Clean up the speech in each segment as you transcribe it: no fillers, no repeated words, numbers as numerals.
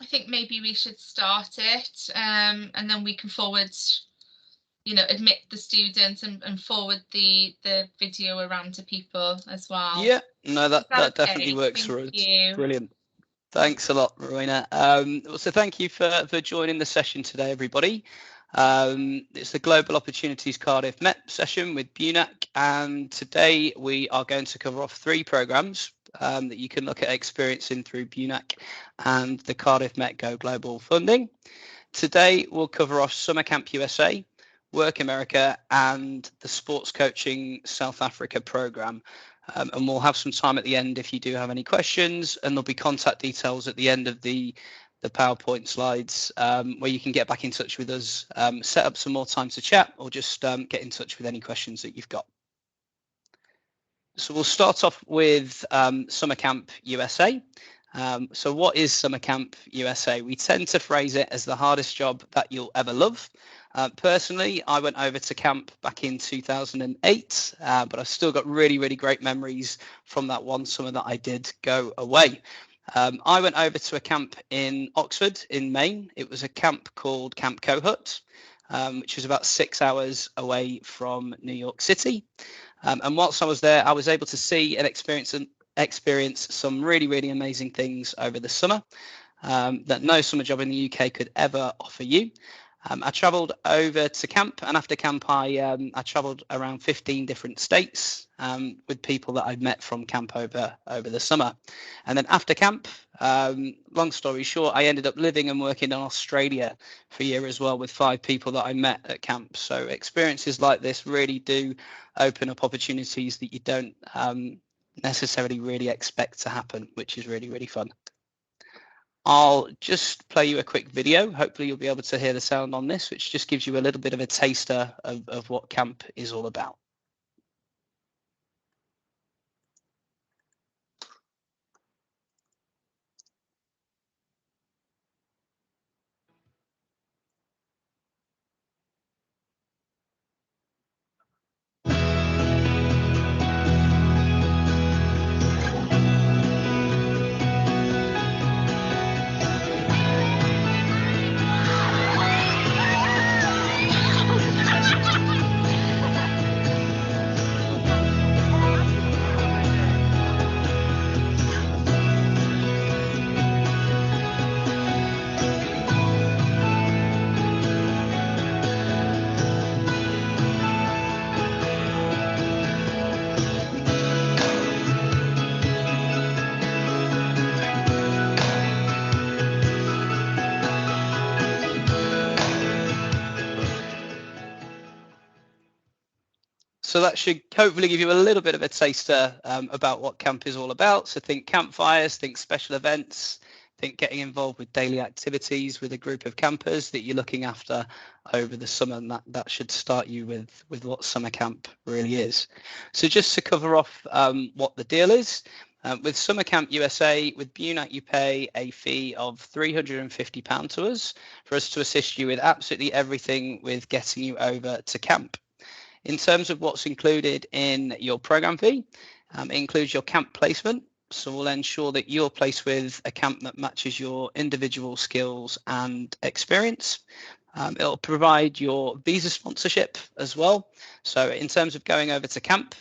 I think maybe we should start it, and then we can forward, admit the students and forward the video around to people as well. Yeah, no, that okay? definitely works for us. You. Brilliant. Thanks a lot, Rowena. So thank you for joining the session today, everybody. It's the Global Opportunities Cardiff Met session with BUNAC, and today we are going to cover off 3 programs that you can look at experiencing through BUNAC and the Cardiff Met Go Global funding. Today we'll cover off Summer Camp USA, Work America, and the Sports Coaching South Africa program. And we'll have some time at the end if you do have any questions, and there'll be contact details at the end of the PowerPoint slides where you can get back in touch with us, set up some more time to chat, or just get in touch with any questions that you've got. So we'll start off with Summer Camp USA. So what is Summer Camp USA? We tend to phrase it as the hardest job that you'll ever love. Personally, I went over to camp back in 2008, but I've still got really, really great memories from that one summer that I did go away. I went over to a camp in Oxford in Maine. It was a camp called Camp Cohut, which was about 6 hours away from New York City. And whilst I was there, I was able to see and experience some really, really amazing things over the summer that no summer job in the UK could ever offer you. I travelled over to camp, and after camp I travelled around 15 different states with people that I'd met from camp over the summer. And then after camp, long story short, I ended up living and working in Australia for a year as well with 5 people that I met at camp. So experiences like this really do open up opportunities that you don't necessarily really expect to happen, which is really, really fun. I'll just play you a quick video. Hopefully you'll be able to hear the sound on this, which just gives you a little bit of a taster of what camp is all about. So that should hopefully give you a little bit of a taster about what camp is all about. So think campfires, think special events, think getting involved with daily activities with a group of campers that you're looking after over the summer, and that should start you with what summer camp really is. So just to cover off what the deal is, with Summer Camp USA, with BUNAC, you pay a fee of £350 to us for us to assist you with absolutely everything with getting you over to camp. In terms of what's included in your program fee, it includes your camp placement. So we'll ensure that you're placed with a camp that matches your individual skills and experience. It'll provide your visa sponsorship as well. So in terms of going over to camp,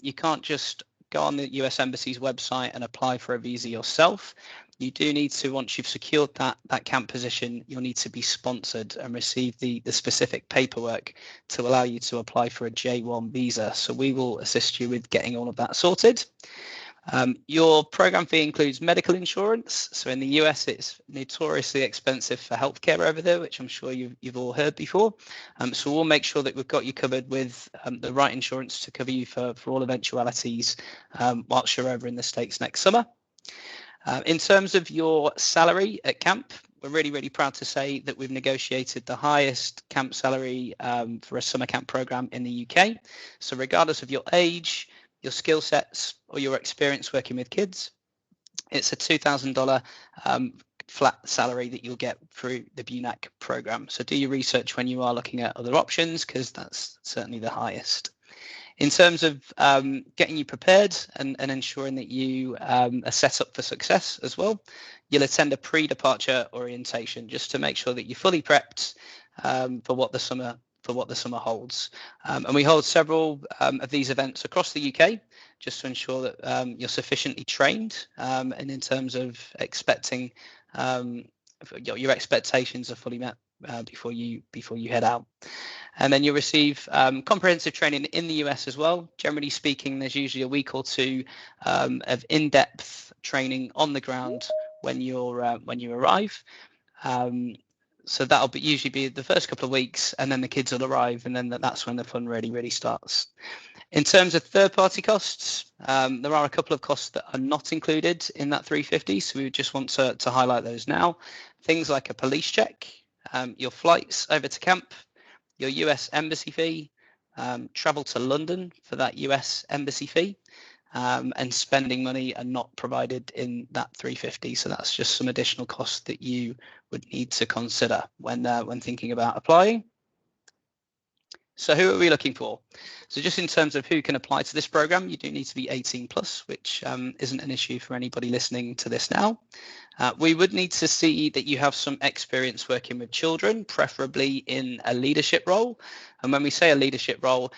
you can't just go on the US Embassy's website and apply for a visa yourself. You do need to, once you've secured that camp position, you'll need to be sponsored and receive the specific paperwork to allow you to apply for a J1 visa. So we will assist you with getting all of that sorted. Your program fee includes medical insurance. So in the US, it's notoriously expensive for healthcare over there, which I'm sure you've all heard before. So we'll make sure that we've got you covered with the right insurance to cover you for all eventualities whilst you're over in the States next summer. In terms of your salary at camp, we're really, really proud to say that we've negotiated the highest camp salary for a summer camp program in the UK. So regardless of your age, your skill sets, or your experience working with kids, it's a $2,000 flat salary that you'll get through the BUNAC program. So do your research when you are looking at other options, because that's certainly the highest. In terms of getting you prepared and ensuring that you are set up for success as well, you'll attend a pre-departure orientation just to make sure that you're fully prepped for what the summer holds. And we hold several of these events across the UK just to ensure that you're sufficiently trained and in terms of expecting your expectations are fully met before you head out. And then you'll receive comprehensive training in the US as well. Generally speaking, there's usually a week or two of in-depth training on the ground when you arrive. So that'll usually be the first couple of weeks, and then the kids will arrive, and then that's when the fun really starts. In terms of third-party costs, there are a couple of costs that are not included in that 350, so we just want to highlight those now. Things like a police check, your flights over to camp, your US embassy fee, travel to London for that US embassy fee, and spending money are not provided in that 350. So that's just some additional costs that you would need to consider when thinking about applying. So who are we looking for? So just in terms of who can apply to this program, you do need to be 18 plus, which isn't an issue for anybody listening to this now. We would need to see that you have some experience working with children, preferably in a leadership role. And when we say a leadership role,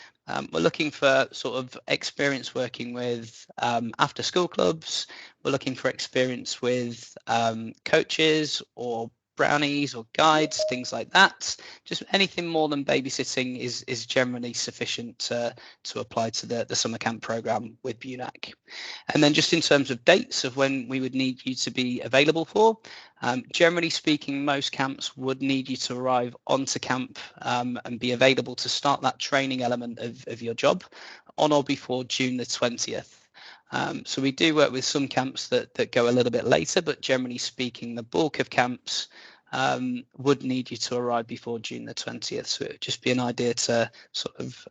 we're looking for sort of experience working with after school clubs. We're looking for experience with coaches or brownies or guides, things like that. Just anything more than babysitting is generally sufficient to apply to the summer camp program with BUNAC. And then just in terms of dates of when we would need you to be available for, generally speaking, most camps would need you to arrive onto camp and be available to start that training element of your job on or before June the 20th. So we do work with some camps that go a little bit later, but generally speaking, the bulk of camps would need you to arrive before June the 20th. So it would just be an idea to sort of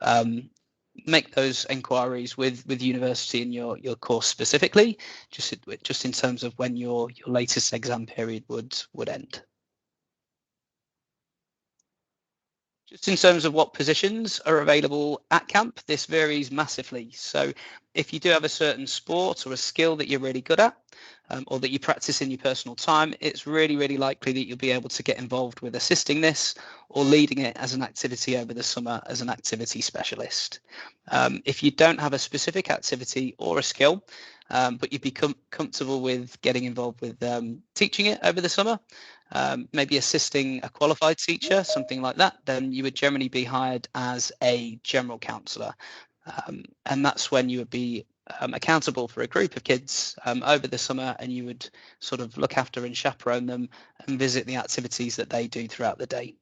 make those inquiries with university and your course specifically, just in terms of when your latest exam period would end. Just in terms of what positions are available at camp, this varies massively. So if you do have a certain sport or a skill that you're really good at, or that you practice in your personal time, it's really likely that you'll be able to get involved with assisting this or leading it as an activity over the summer as an activity specialist. If you don't have a specific activity or a skill, but you'd be comfortable with getting involved with teaching it over the summer, maybe assisting a qualified teacher, something like that, then you would generally be hired as a general counsellor. And that's when you would be accountable for a group of kids over the summer, and you would sort of look after and chaperone them and visit the activities that they do throughout the day.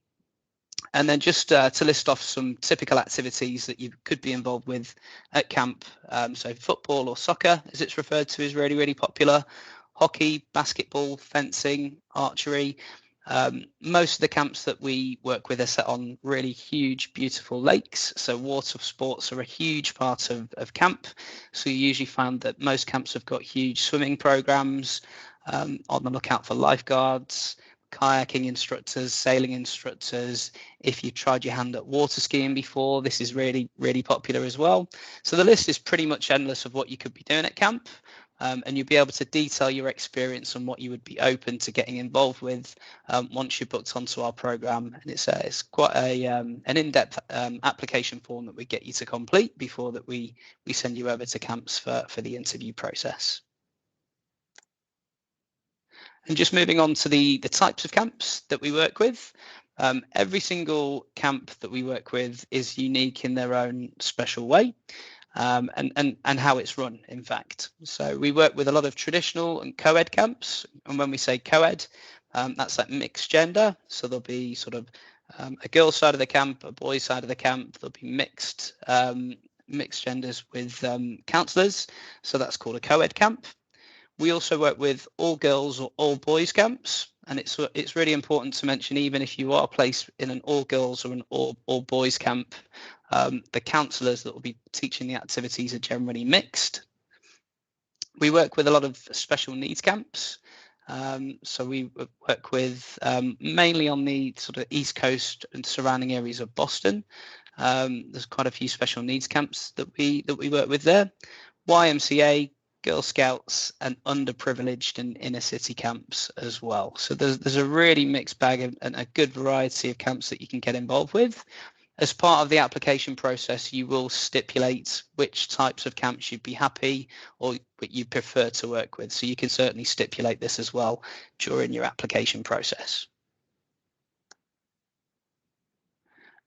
And then just to list off some typical activities that you could be involved with at camp. So football or soccer, as it's referred to, is really popular. Hockey, basketball, fencing, archery. Most of the camps that we work with are set on really huge, beautiful lakes. So water sports are a huge part of camp. So you usually find that most camps have got huge swimming programs, on the lookout for lifeguards, kayaking instructors, sailing instructors. If you've tried your hand at water skiing before, this is really popular as well. So the list is pretty much endless of what you could be doing at camp. And you'll be able to detail your experience and what you would be open to getting involved with once you're booked onto our program. And it's quite an in-depth application form that we get you to complete before that we send you over to camps for the interview process. And just moving on to the types of camps that we work with. Every single camp that we work with is unique in their own special way. And how it's run, in fact. So we work with a lot of traditional and co-ed camps. And when we say co-ed, that's like mixed gender. So there'll be sort of a girls' side of the camp, a boys' side of the camp. There'll be mixed genders with counsellors. So that's called a co-ed camp. We also work with all girls or all boys camps. And it's really important to mention, even if you are placed in an all girls or an all boys camp, the counsellors that will be teaching the activities are generally mixed. We work with a lot of special needs camps. So we work with mainly on the sort of East Coast and surrounding areas of Boston. There's quite a few special needs camps that we work with there. YMCA, Girl Scouts, and underprivileged and inner city camps as well. So there's a really mixed bag and a good variety of camps that you can get involved with. As part of the application process, you will stipulate which types of camps you'd be happy or what you prefer to work with. So you can certainly stipulate this as well during your application process.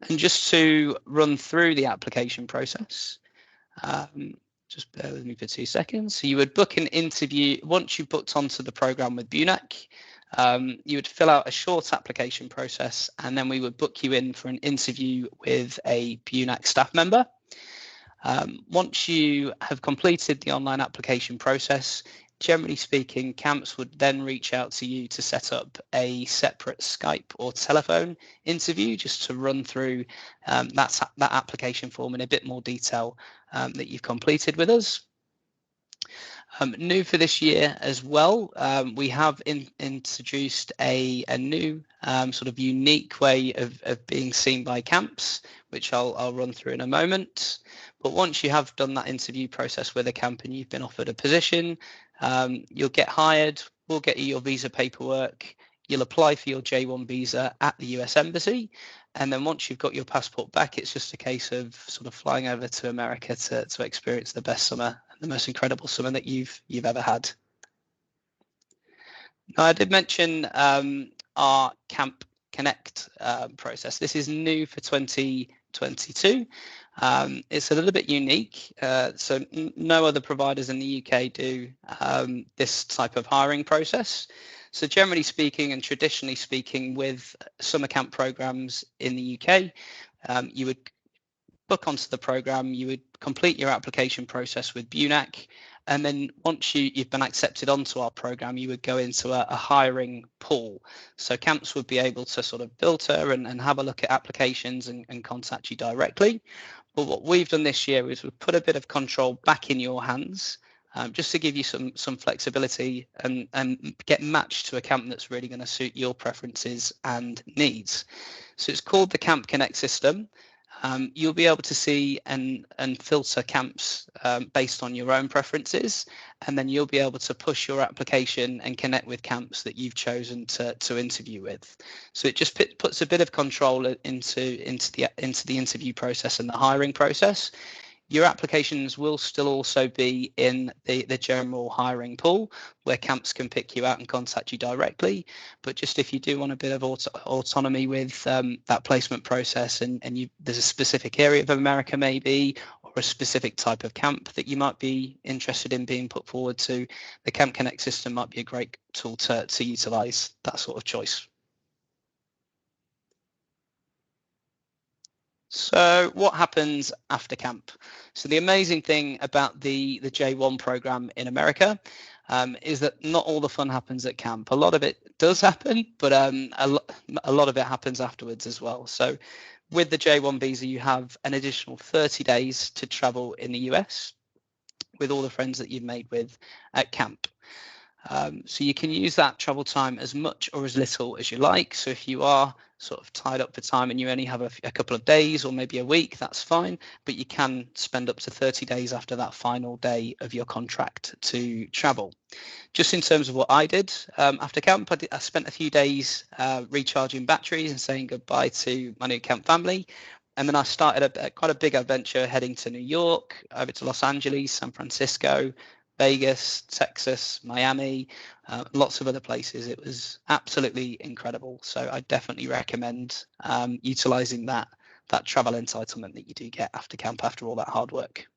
And just to run through the application process, just bear with me for 2 seconds. So you would book an interview. Once you booked onto the program with BUNAC, you would fill out a short application process, and then we would book you in for an interview with a BUNAC staff member. Once you have completed the online application process, generally speaking, camps would then reach out to you to set up a separate Skype or telephone interview just to run through that application form in a bit more detail that you've completed with us. New for this year as well, we have introduced a new sort of unique way of being seen by camps, which I'll run through in a moment. But once you have done that interview process with a camp and you've been offered a position, you'll get hired, we'll get you your visa paperwork, you'll apply for your J1 visa at the US Embassy, and then once you've got your passport back, it's just a case of sort of flying over to America to experience the best summer, the most incredible summer that you've ever had. Now, I did mention our Camp Connect process. This is new for 2022. It's a little bit unique. So no other providers in the UK do this type of hiring process. So generally speaking and traditionally speaking, with summer camp programs in the UK, you would book onto the program, you would complete your application process with BUNAC, and then once you've been accepted onto our program, you would go into a hiring pool. So camps would be able to sort of filter and have a look at applications and contact you directly. But what we've done this year is we've put a bit of control back in your hands, just to give you some flexibility and get matched to a camp that's really going to suit your preferences and needs. So it's called the Camp Connect system. You'll be able to see and filter camps based on your own preferences, and then you'll be able to push your application and connect with camps that you've chosen to interview with. So it just puts a bit of control into the interview process and the hiring process. Your applications will still also be in the general hiring pool where camps can pick you out and contact you directly. But just if you do want a bit of autonomy with that placement process and there's a specific area of America maybe, or a specific type of camp that you might be interested in being put forward to, the Camp Connect system might be a great tool to utilize that sort of choice. So what happens after camp? So the amazing thing about the J1 program in America is that not all the fun happens at camp. A lot of it does happen, but a lot of it happens afterwards as well. So with the J1 visa, you have an additional 30 days to travel in the US with all the friends that you've made with at camp. So you can use that travel time as much or as little as you like. So if you are sort of tied up for time and you only have a couple of days or maybe a week, that's fine. But you can spend up to 30 days after that final day of your contract to travel. Just in terms of what I did after camp, I spent a few days recharging batteries and saying goodbye to my new camp family. And then I started quite a big adventure heading to New York, over to Los Angeles, San Francisco, Vegas, Texas, Miami, lots of other places. It was absolutely incredible. So I definitely recommend utilizing that travel entitlement that you do get after camp after all that hard work.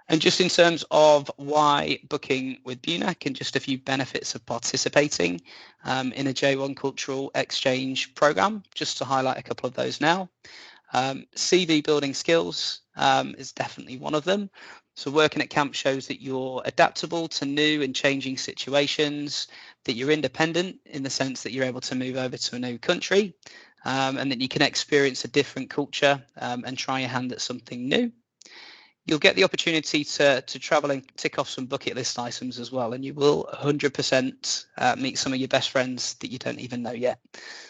And just in terms of why booking with BUNAC and just a few benefits of participating in a J1 cultural exchange program, just to highlight a couple of those now. CV building skills is definitely one of them. So working at camp shows that you're adaptable to new and changing situations, that you're independent in the sense that you're able to move over to a new country, and that you can experience a different culture and try your hand at something new. you'll get the opportunity to travel and tick off some bucket list items as well, and you will 100% meet some of your best friends that you don't even know yet.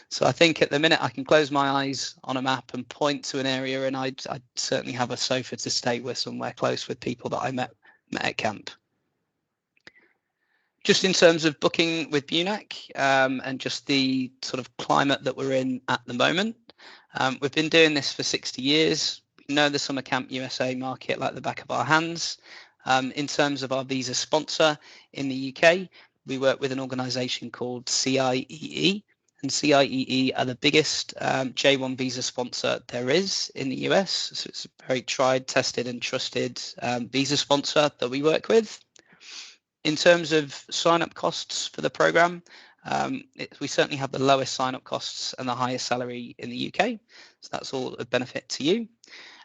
So I think at the minute I can close my eyes on a map and point to an area, and I'd certainly have a sofa to stay with somewhere close with people that I met at camp. Just in terms of booking with BUNAC and just the sort of climate that we're in at the moment, we've been doing this for 60 years. We know the Summer Camp USA market like the back of our hands. In terms of our visa sponsor in the UK, we work with an organisation called CIEE, and CIEE are the biggest J1 visa sponsor there is in the US. So it's a very tried, tested and trusted visa sponsor that we work with. In terms of sign-up costs for the program, we certainly have the lowest sign-up costs and the highest salary in the UK. So that's all a benefit to you.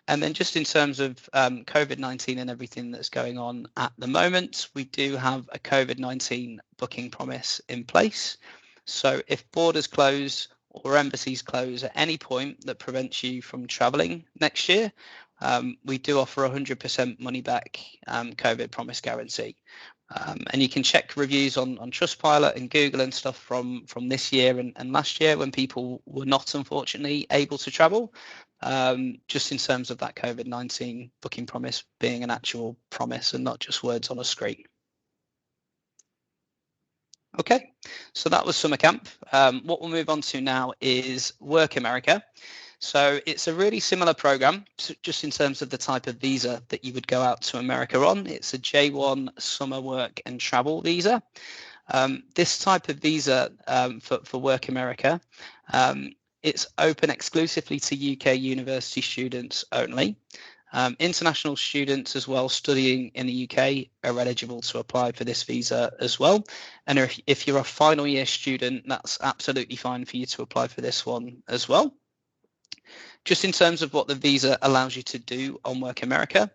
And then just in terms of COVID-19 and everything that's going on at the moment, we do have a COVID-19 booking promise in place. So if borders close or embassies close at any point that prevents you from traveling next year, we do offer 100% money back COVID promise guarantee. And you can check reviews on Trustpilot and Google and stuff from this year and last year when people were not, unfortunately, able to travel, just in terms of that COVID-19 booking promise being an actual promise and not just words on a screen. Okay, so that was summer camp. What we'll move on to now is Work America. So it's a really similar program, just in terms of the type of visa that you would go out to America on. It's a J1 summer work and travel visa. This type of visa for Work America, it's open exclusively to UK university students only. International students as well studying in the UK are eligible to apply for this visa as well. And if you're a final year student, that's absolutely fine for you to apply for this one as well. Just in terms of what the visa allows you to do on Work America,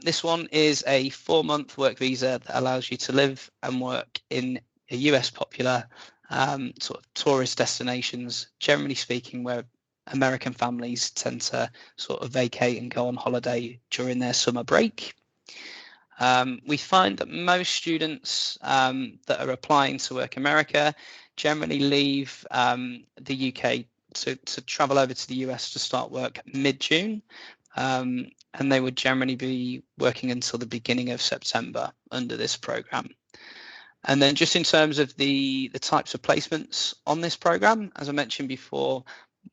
this one is a 4-month work visa that allows you to live and work in a US popular sort of tourist destinations, generally speaking, where American families tend to sort of vacate and go on holiday during their summer break. We find that most students that are applying to Work America generally leave the UK to travel over to the US to start work mid-June, and they would generally be working until the beginning of September under this program. And then just in terms of the types of placements on this program, as I mentioned before,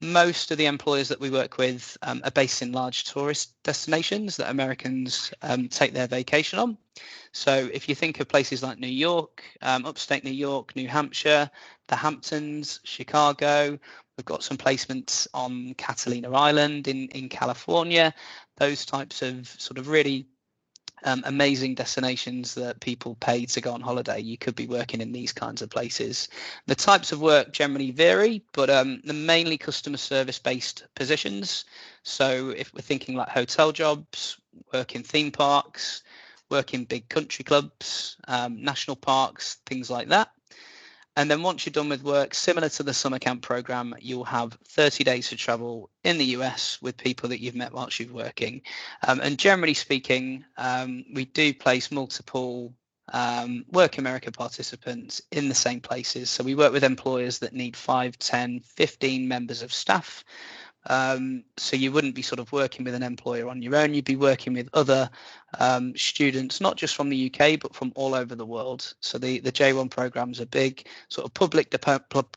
most of the employers that we work with are based in large tourist destinations that Americans take their vacation on. So if you think of places like New York, upstate New York, New Hampshire, the Hamptons, Chicago, we've got some placements on Catalina Island in California, those types of sort of really amazing destinations that people pay to go on holiday. You could be working in these kinds of places. The types of work generally vary, but they're mainly customer service based positions. So if we're thinking like hotel jobs, work in theme parks, work in big country clubs, national parks, things like that. And then once you're done with work, similar to the summer camp program, you'll have 30 days to travel in the US with people that you've met whilst you're working. And generally speaking, we do place multiple Work America participants in the same places. So we work with employers that need 5, 10, 15 members of staff. So you wouldn't be sort of working with an employer on your own. You'd be working with other students, not just from the UK, but from all over the world. So the J1 program is a big sort of public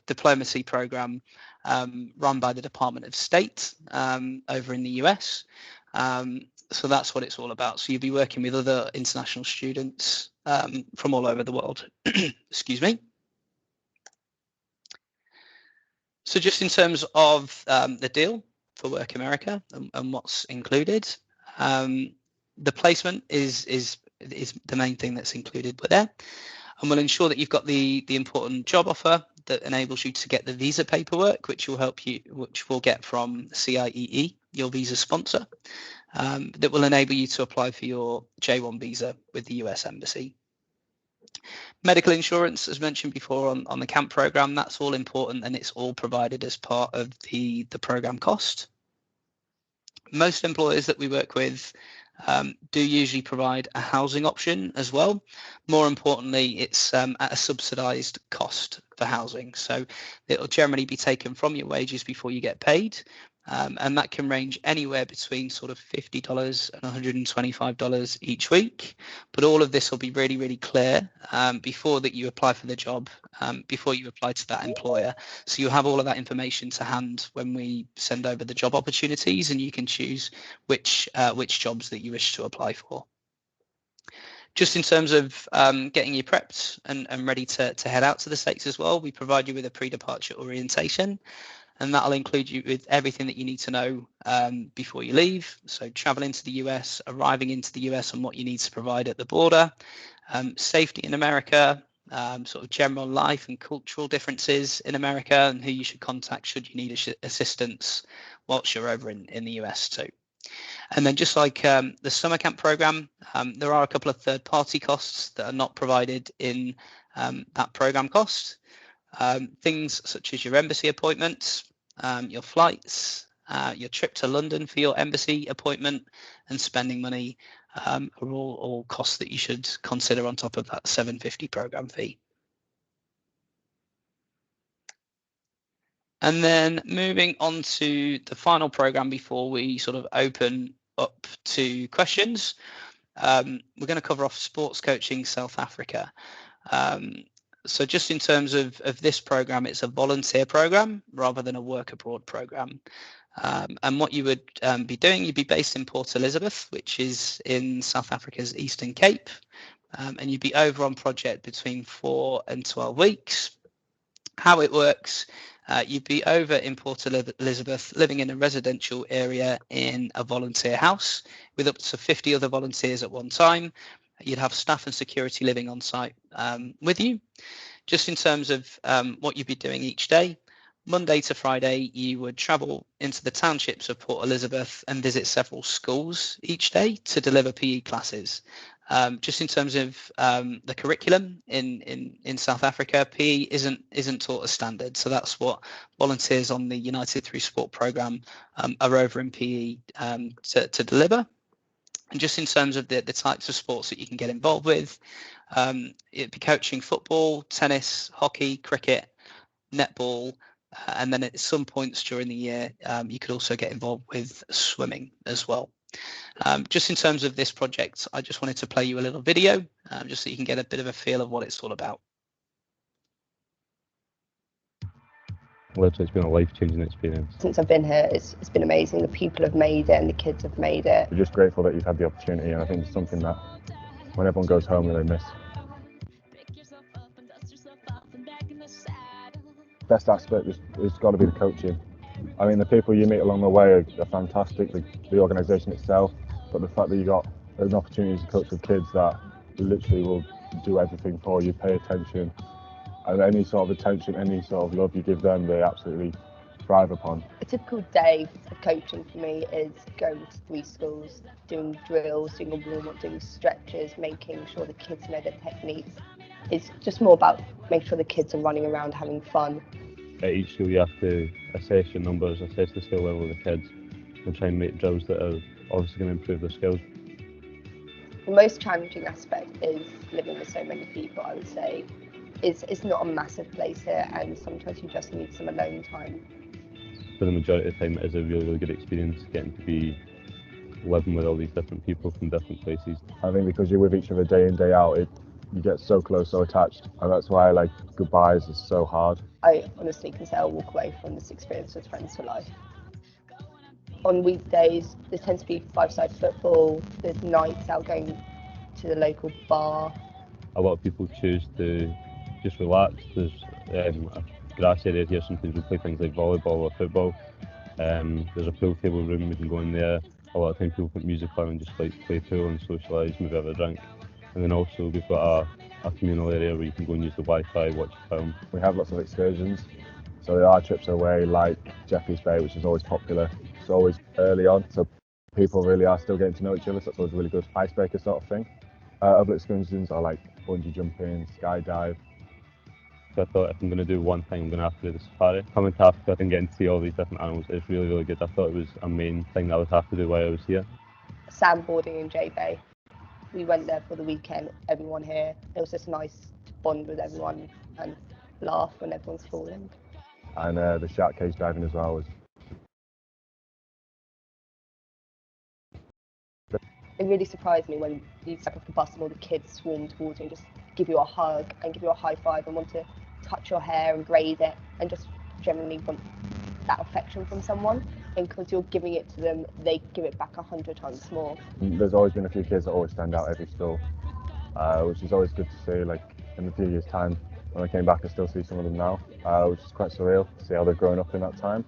diplomacy program run by the Department of State over in the US. So that's what it's all about. So you'll be working with other international students from all over the world. Excuse me. So just in terms of the deal for Work America and what's included, the placement is the main thing that's included with there, and we'll ensure that you've got the important job offer that enables you to get the visa paperwork, which we'll get from CIEE, your visa sponsor, that will enable you to apply for your J1 visa with the US Embassy. Medical insurance, as mentioned before on the camp program, that's all important and it's all provided as part of the program cost. Most employers that we work with do usually provide a housing option as well. More importantly, it's at a subsidised cost for housing. So it'll generally be taken from your wages before you get paid. And that can range anywhere between sort of $50 and $125 each week. But all of this will be really, really clear before that you apply for the job, before you apply to that employer. So you'll have all of that information to hand when we send over the job opportunities, and you can choose which jobs that you wish to apply for. Just in terms of getting you prepped and ready to head out to the States as well, we provide you with a pre-departure orientation. And that'll include you with everything that you need to know before you leave. So traveling to the US, arriving into the US and what you need to provide at the border, safety in America, sort of general life and cultural differences in America, and who you should contact should you need assistance whilst you're over in the US too. And then just like the summer camp program, there are a couple of third-party costs that are not provided in that program cost. Things such as your embassy appointments, your flights, your trip to London for your embassy appointment, and spending money are all costs that you should consider on top of that $750 program fee. And then moving on to the final program before we sort of open up to questions, we're going to cover off sports coaching South Africa. So just in terms of this program, it's a volunteer program rather than a work abroad program. And what you would be doing, you'd be based in Port Elizabeth, which is in South Africa's Eastern Cape. And you'd be over on project between 4 and 12 weeks. How it works, you'd be over in Port Elizabeth, living in a residential area in a volunteer house with up to 50 other volunteers at one time. You'd have staff and security living on site with you. Just in terms of what you'd be doing each day, Monday to Friday, you would travel into the townships of Port Elizabeth and visit several schools each day to deliver PE classes. Just in terms of the curriculum in South Africa, PE isn't taught as standard. So that's what volunteers on the United Through Sport program are over in PE to deliver. And just in terms of the types of sports that you can get involved with, it'd be coaching football, tennis, hockey, cricket, netball, and then at some points during the year, you could also get involved with swimming as well. Just in terms of this project, I just wanted to play you a little video, just so you can get a bit of a feel of what it's all about. Literally, it's been a life-changing experience. Since I've been here, it's been amazing. The people have made it and the kids have made it. We're just grateful that you've had the opportunity, and I think it's something that when everyone goes home they miss. Best aspect is got to be the coaching. I mean, the people you meet along the way are fantastic, the organisation itself, but the fact that you got an opportunity to coach with kids that literally will do everything for you, pay attention, and any sort of attention, any sort of love you give them, they absolutely thrive upon. A typical day of coaching for me is going to 3 schools, doing drills, doing a warm-up, doing stretches, making sure the kids know their techniques. It's just more about making sure the kids are running around having fun. At each school you have to assess your numbers, assess the skill level of the kids, and try and make drills that are obviously going to improve their skills. The most challenging aspect is living with so many people, I would say. It's not a massive place here, and sometimes you just need some alone time. For the majority of the time, it is a really, really good experience getting to be living with all these different people from different places. I think because you're with each other day in, day out, you get so close, so attached, and that's why goodbyes is so hard. I honestly can say I'll walk away from this experience with friends for life. On weekdays, there tends to be 5-side football, there's nights out going to the local bar. A lot of people choose to just relax. There's a grass area here, sometimes we play things like volleyball or football. There's a pool table room, we can go in there. A lot of times people put music on and just play pool and socialise, maybe have a drink. And then also we've got a communal area where you can go and use the Wi-Fi, watch a film. We have lots of excursions, so there are trips away like Jeffreys Bay, which is always popular. It's always early on, so people really are still getting to know each other, so that's always a really good icebreaker sort of thing. Other excursions are like bungee jumping, skydive. So I thought if I'm going to do one thing, I'm going to have to do the safari. Coming to Africa and getting to see all these different animals is really, really good. I thought it was a main thing that I would have to do while I was here. sandboarding in J Bay. We went there for the weekend, everyone here. It was just nice to bond with everyone and laugh when everyone's falling. And the shark cage diving as well was. It really surprised me when you step off the bus and all the kids swarm towards you and just give you a hug and give you a high five and want to touch your hair and braid it and just generally want that affection from someone. And because you're giving it to them, they give it back 100 times more. There's always been a few kids that always stand out every school, which is always good to see. Like in a few years' time, when I came back, I still see some of them now, which is quite surreal to see how they've grown up in that time.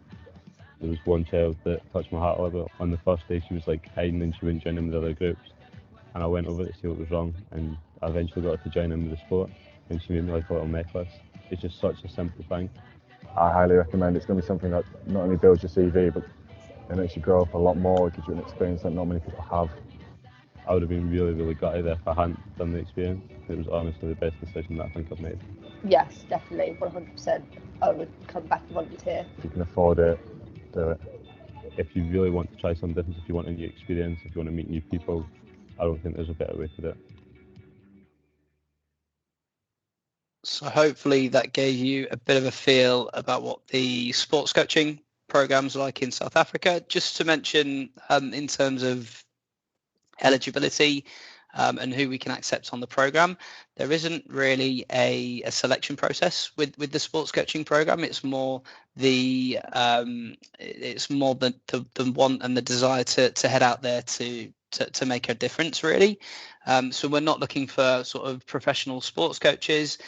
There was one child that touched my heart a little bit. On the first day, she was like hiding and she wouldn't join in with other groups. And I went over to see what was wrong, and I eventually got her to join in with the sport, and she made me like a little necklace. It's just such a simple thing. I highly recommend. It's going to be something that not only builds your CV, but it makes you grow up a lot more. It gives you an experience that not many people have. I would have been really, really gutted if I hadn't done the experience. It was honestly the best decision that I think I've made. Yes, definitely, 100%. I would come back and volunteer. If you can afford it, do it. If you really want to try something different, if you want a new experience, if you want to meet new people, I don't think there's a better way to do it. So hopefully that gave you a bit of a feel about what the sports coaching programs are like in South Africa. Just to mention, in terms of eligibility and who we can accept on the program, there isn't really a selection process with the sports coaching program. It's more the want and the desire to head out there to make a difference, really. So we're not looking for sort of professional sports coaches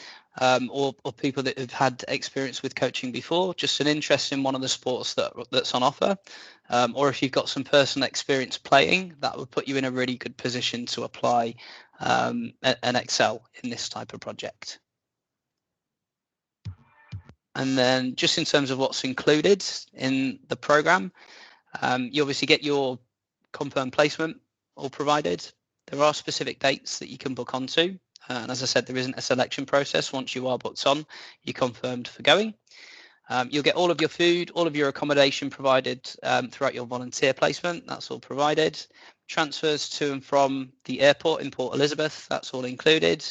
or people that have had experience with coaching before, just an interest in one of the sports that's on offer. Or if you've got some personal experience playing, that would put you in a really good position to apply and excel in this type of project. And then just in terms of what's included in the program, you obviously get your confirmed placement all provided. There are specific dates that you can book onto. And as I said, there isn't a selection process. Once you are booked on, you're confirmed for going. You'll get all of your food, all of your accommodation provided throughout your volunteer placement. That's all provided. Transfers to and from the airport in Port Elizabeth, that's all included.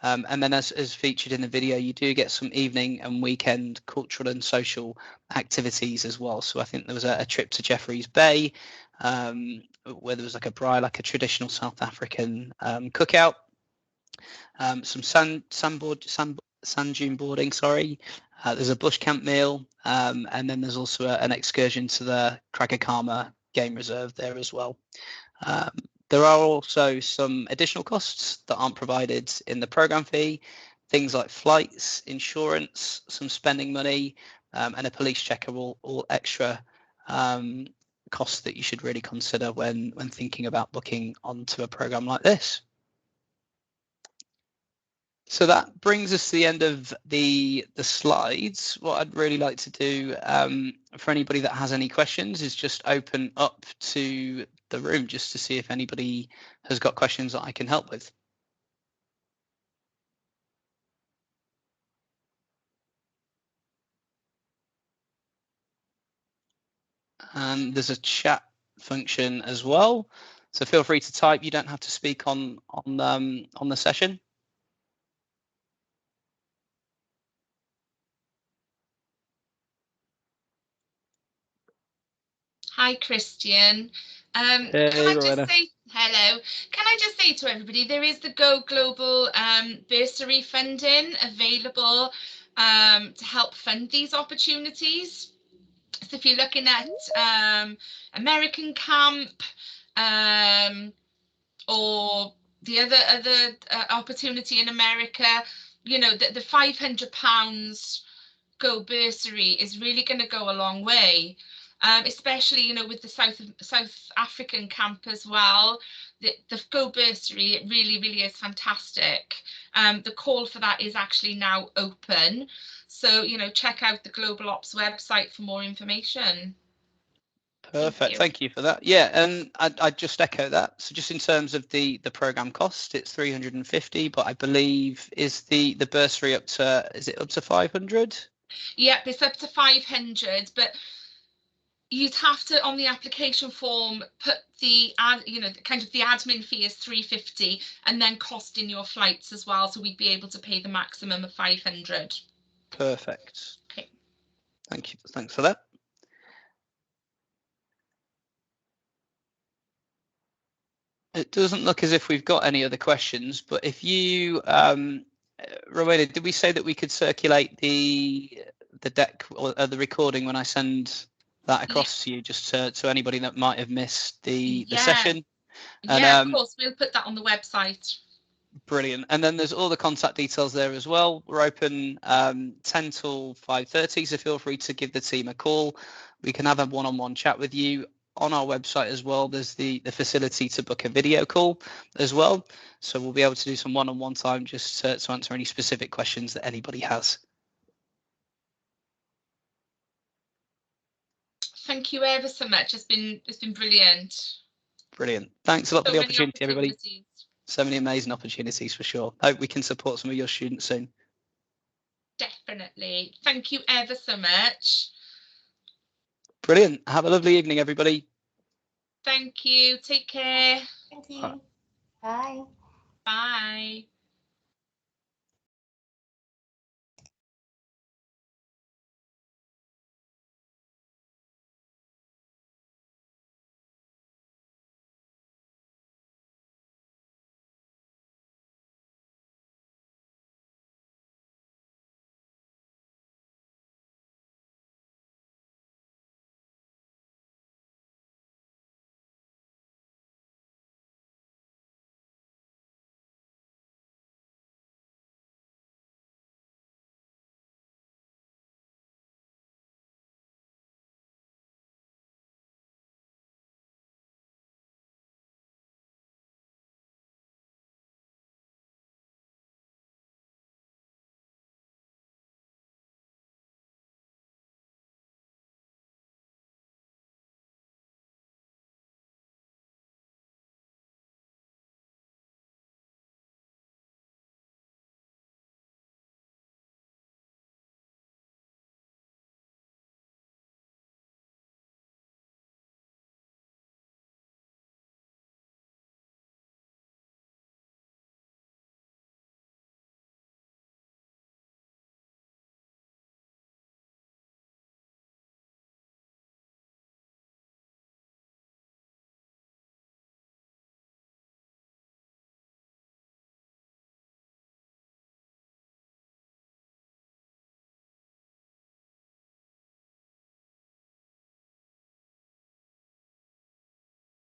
And then as featured in the video, you do get some evening and weekend cultural and social activities as well. So I think there was a trip to Jeffreys Bay, where there was like a traditional South African cookout. Some sand dune boarding, sorry. There's a bush camp meal, and then there's also an excursion to the Kragakama Game Reserve there as well. There are also some additional costs that aren't provided in the program fee, things like flights, insurance, some spending money, and a police check are all extra costs that you should really consider when thinking about booking onto a program like this. So that brings us to the end of the slides. What I'd really like to do for anybody that has any questions is just open up to the room just to see if anybody has got questions that I can help with. And there's a chat function as well. So feel free to type. You don't have to speak on the session. Hi, Christian. Hey, can I Rowena. just say hello? Can I just say to everybody, there is the Go Global bursary funding available to help fund these opportunities. So if you're looking at American Camp or the other opportunity in America, you know, the £500 Go bursary is really going to go a long way. Especially, you know, with the South African camp as well. The Go bursary, it really is fantastic. The call for that is actually now open. So, you know, check out the Global Ops website for more information. Perfect. Thank you for that. Yeah, and I'd just echo that. So just in terms of the program cost, it's 350, but I believe is the bursary up to 500? Yep, it's up to 500, but you'd have to, on the application form, put the kind of the admin fee is 350, and then cost in your flights as well, so we'd be able to pay the maximum of 500. Perfect. Okay. Thank you. Thanks for that. It doesn't look as if we've got any other questions, but if you, Rowena, did we say that we could circulate the deck or the recording when I send that across to you, just to anybody that might have missed the session? And, yeah, of course, we'll put that on the website. Brilliant. And then there's all the contact details there as well. We're open 10 till 5:30, so feel free to give the team a call. We can have a one-on-one chat with you. On our website as well, there's the facility to book a video call as well. So we'll be able to do some one-on-one time just to answer any specific questions that anybody has. Thank you ever so much. It's been brilliant. Brilliant. Thanks a lot for the opportunity, everybody. Opportunities. So many amazing opportunities for sure. Hope we can support some of your students soon. Definitely. Thank you ever so much. Brilliant. Have a lovely evening, everybody. Thank you. Take care. Thank you. Bye. Bye.